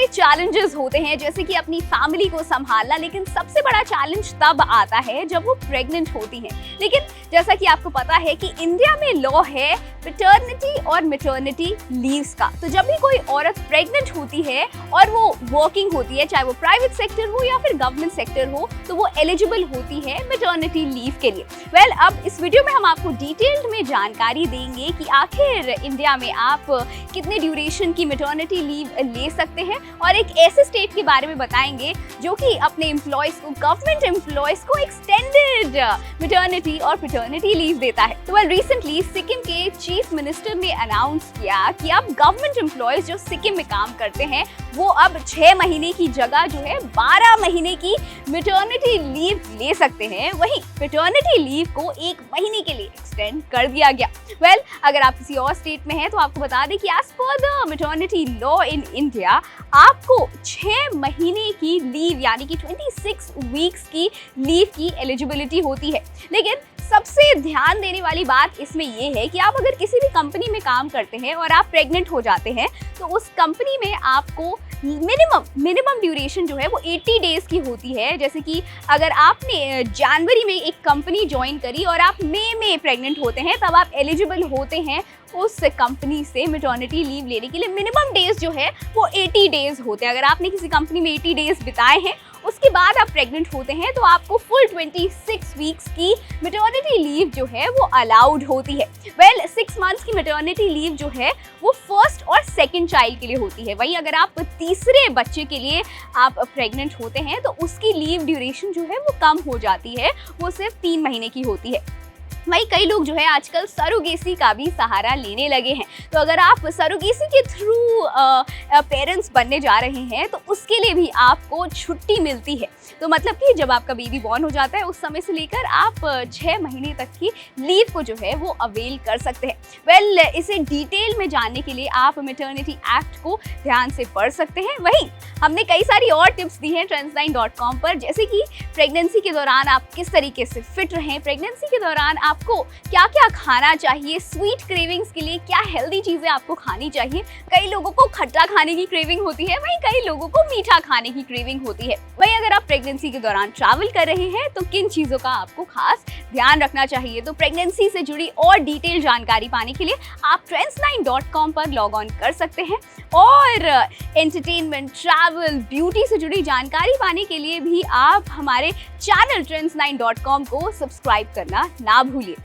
Challenges होते हैं, जैसे कि अपनी फैमिली को संभालना, लेकिन सबसे बड़ा चैलेंज तब आता है जब वो प्रेग्नेंट होती हैं। लेकिन जैसा कि आपको पता है कि इंडिया में लॉ है पैटर्निटी और मैटरनिटी लीव्स का। तो जब भी कोई औरत प्रेग्नेंट होती है और वो वर्किंग होती है, चाहे वो प्राइवेट सेक्टर हो या फिर गवर्नमेंट सेक्टर हो, तो वो एलिजिबल होती है मैटरनिटी लीव के लिए। वेल, अब इस वीडियो में हम आपको डिटेल्ड में जानकारी देंगे कि आखिर इंडिया में आप कितने ड्यूरेशन की मैटरनिटी लीव ले सकते हैं, और एक ऐसे स्टेट के बारे में बताएंगे जो कि अपने एम्प्लॉयज को, गवर्नमेंट एम्प्लॉयज को एक्सटेंडेड मैटरनिटी और पैटर्निटी लीव देता है। तो रिसेंटली सिक्किम के चीफ मिनिस्टर ने अनाउंस किया कि अब गवर्नमेंट एम्प्लॉयज जो सिक्किम में काम करते हैं वो अब 6 महीने की जगह जो है 12 महीने की मैटरनिटी लीव ले सकते हैं। वहीं पैटर्निटी लीव को 1 महीने के लिए एक्सटेंड कर दिया गया। वेल, अगर आप किसी और स्टेट में हैं तो आपको बता दें कि as per the maternity law in India आपको 6 महीने की लीव यानी कि 26 वीक्स की लीव की एलिजिबिलिटी होती है। लेकिन सबसे ध्यान देने वाली बात इसमें ये है कि आप अगर किसी भी कंपनी में काम करते हैं और आप प्रेग्नेंट हो जाते हैं तो उस कंपनी में आपको मिनिमम ड्यूरेशन जो है वो 80 डेज की होती है। जैसे कि अगर आपने जनवरी में एक कंपनी ज्वाइन करी और आप मई में प्रेग्नेंट होते हैं, तब आप एलिजिबल होते हैं उस कंपनी से मैटरनिटी लीव लेने के लिए। मिनिमम डेज जो है वो 80 डेज होते हैं। अगर आपने किसी कंपनी में 80 डेज बिताए हैं, उसके बाद आप प्रेग्नेंट होते हैं, तो आपको फुल 26 वीक्स की मैटरनिटी लीव जो है वो अलाउड होती है। वेल, 6 मंथ्स की मैटरनिटी लीव जो है वो फर्स्ट और सेकंड चाइल्ड के लिए होती है। वहीं अगर आप तीसरे बच्चे के लिए आप प्रेग्नेंट होते हैं तो उसकी लीव ड्यूरेशन जो है वो कम हो जाती है, वो सिर्फ 3 महीने की होती है। वहीं कई लोग जो है आजकल सरोगेसी का भी सहारा लेने लगे हैं। तो अगर आप सरोगेसी के थ्रू पेरेंट्स बनने जा रहे हैं तो उसके लिए भी आपको छुट्टी मिलती है। तो मतलब कि जब आपका बेबी बॉर्न हो जाता है उस समय से लेकर आप 6 महीने तक की लीव को जो है वो अवेल कर सकते हैं। वेल, इसे डिटेल में जानने के लिए आप मैटरनिटी एक्ट को ध्यान से पढ़ सकते हैं। वहीं हमने कई सारी और टिप्स दी हैं trends9.com पर, जैसे कि प्रेगनेंसी के दौरान आप किस तरीके से फिट रहें, प्रेगनेंसी के दौरान आपको क्या क्या खाना चाहिए, स्वीट क्रेविंग्स के लिए क्या हेल्दी चीज़ें आपको खानी चाहिए। कई लोगों को खट्टा खाने की क्रेविंग होती है, वहीं कई लोगों को मीठा खाने की क्रेविंग होती है। वहीं अगर आप प्रेगनेंसी के दौरान ट्रैवल कर रहे हैं तो किन चीज़ों का आपको खास ध्यान रखना चाहिए। तो प्रेगनेंसी से जुड़ी और डिटेल जानकारी पाने के लिए आप trends9.com पर लॉग ऑन कर सकते हैं, और एंटरटेनमेंट, ट्रैवल, ब्यूटी से जुड़ी जानकारी पाने के लिए भी आप हमारे चैनल trends9.com को सब्सक्राइब करना ना भूलिए।